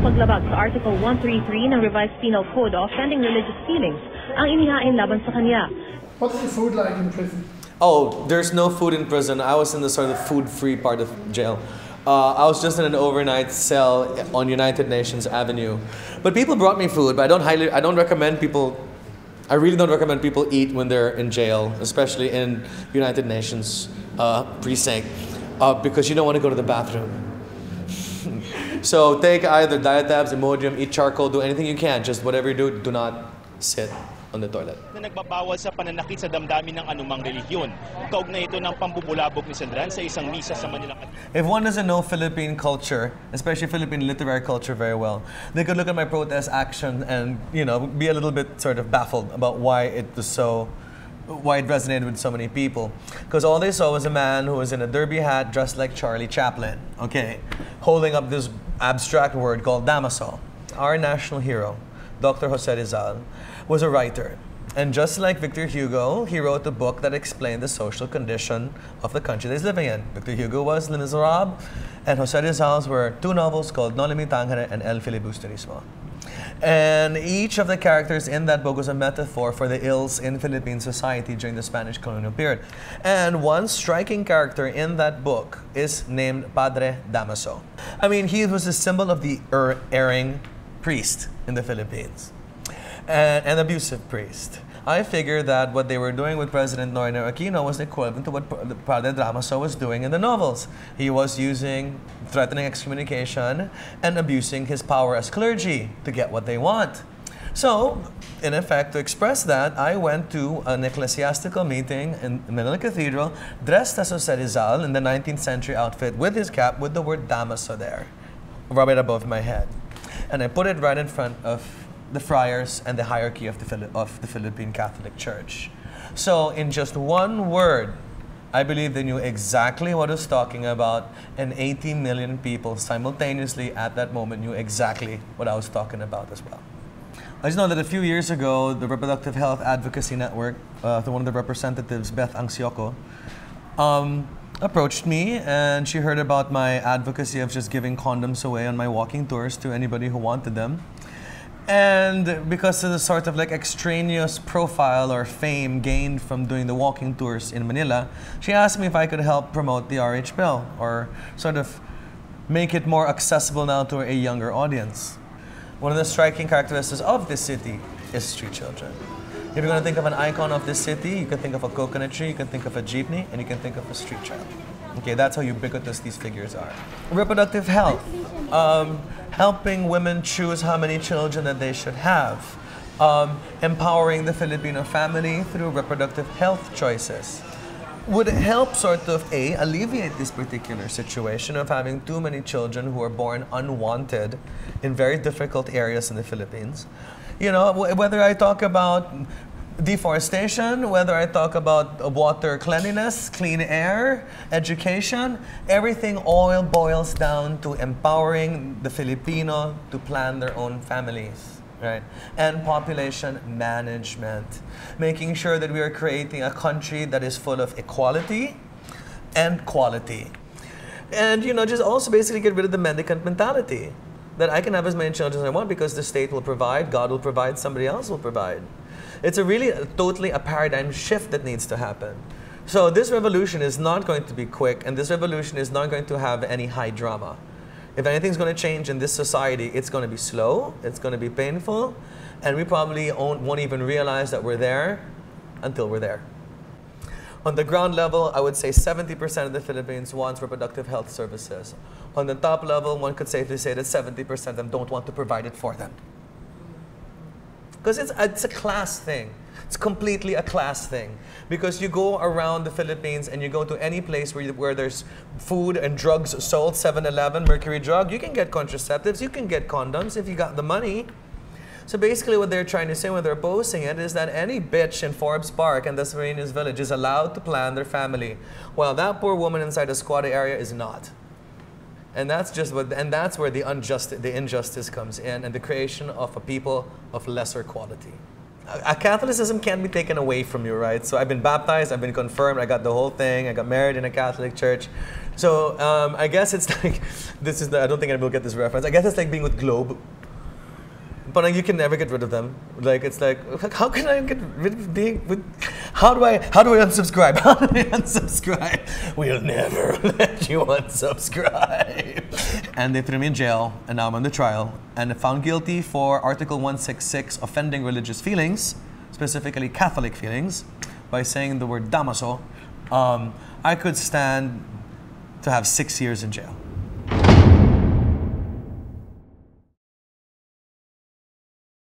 paglabag sa Article 133 ng Revised Penal Code o offending religious feelings ang inihain laban sa kanya. What's the food like in prison? Oh, there's no food in prison. I was in the sort of food-free part of jail. I was just in an overnight cell on United Nations Avenue. But people brought me food, but I don't recommend people, I really don't recommend people eat when they're in jail, especially in United Nations precinct, because you don't want to go to the bathroom. So take either Diatabs, Imodium, eat charcoal, do anything you can, just whatever you do not sit on the toilet. Na nagbabawal sa pananakit sa damdamin ng anumang relihiyon. Kaugnay ito ng pambubulabog ni Celdran sa isang misa sa Manila. If one doesn't know Philippine culture, especially Philippine literary culture very well, they could look at my protest action and, you know, be a little bit sort of baffled about why it resonated with so many people. Because all they saw was a man who was in a derby hat dressed like Charlie Chaplin, okay, holding up this abstract word called Damaso. Our national hero, Dr. Jose Rizal, was a writer. And just like Victor Hugo, he wrote a book that explained the social condition of the country that he's living in. Victor Hugo was Les Miserables, and Jose Rizal's were two novels called No Limitangere and El Filibusterismo. And each of the characters in that book was a metaphor for the ills in Philippine society during the Spanish colonial period. And one striking character in that book is named Padre Damaso. I mean, he was a symbol of the erring priest in the Philippines. An abusive priest. I figured that what they were doing with President Noynoy Aquino was equivalent to what Padre Damaso was doing in the novels. He was using threatening excommunication and abusing his power as clergy to get what they want. So, in effect, to express that, I went to an ecclesiastical meeting in Manila Cathedral, dressed as Jose Rizal in the 19th century outfit with his cap with the word Damaso there, right above my head. And I put it right in front of the friars and the hierarchy of the Philippine Catholic Church. So in just one word, I believe they knew exactly what I was talking about, and 80 million people simultaneously at that moment knew exactly what I was talking about as well. I just know that a few years ago, the Reproductive Health Advocacy Network, one of the representatives, Beth Angsioko, approached me, and she heard about my advocacy of just giving condoms away on my walking tours to anybody who wanted them. And because of the sort of like extraneous profile or fame gained from doing the walking tours in Manila, she asked me if I could help promote the RH bill or sort of make it more accessible now to a younger audience. One of the striking characteristics of this city is street children. If you're going to think of an icon of this city, you can think of a coconut tree, you can think of a jeepney, and you can think of a street child. Okay, that's how ubiquitous these figures are. Reproductive health. Helping women choose how many children that they should have. Empowering the Filipino family through reproductive health choices. Would help sort of alleviate this particular situation of having too many children who are born unwanted in very difficult areas in the Philippines. You know, whether I talk about deforestation, whether I talk about water cleanliness, clean air, education, everything all boils down to empowering the Filipino to plan their own families, right? And population management, making sure that we are creating a country that is full of equality and quality. And, you know, just also basically get rid of the mendicant mentality that I can have as many children as I want because the state will provide, God will provide, somebody else will provide. It's totally a paradigm shift that needs to happen. So this revolution is not going to be quick, and this revolution is not going to have any high drama. If anything's going to change in this society, it's going to be slow, it's going to be painful, and we probably won't even realize that we're there until we're there. On the ground level, I would say 70% of the Philippines wants reproductive health services. On the top level, one could safely say that 70% of them don't want to provide it for them. Because it's a class thing. It's completely a class thing. Because you go around the Philippines and you go to any place where there's food and drugs sold, 7-Eleven, Mercury Drug, you can get contraceptives, you can get condoms if you got the money. So basically what they're trying to say when they're opposing it is that any bitch in Forbes Park and the Serenos Village is allowed to plan their family, while that poor woman inside a squatter area is not. And that's where the injustice comes in, and the creation of a people of lesser quality. Catholicism can't be taken away from you, right? So I've been baptized, I've been confirmed, I got the whole thing, I got married in a Catholic church. So I guess it's like, I don't think I will get this reference. I guess it's like being with Globe. But like, you can never get rid of them. Like, it's like, how can I get rid of being with, how do I unsubscribe? How do I unsubscribe? We'll never let you unsubscribe. And they threw me in jail, and now I'm on the trial. And found guilty for Article 166, offending religious feelings, specifically Catholic feelings, by saying the word damaso. I could stand to have 6 years in jail.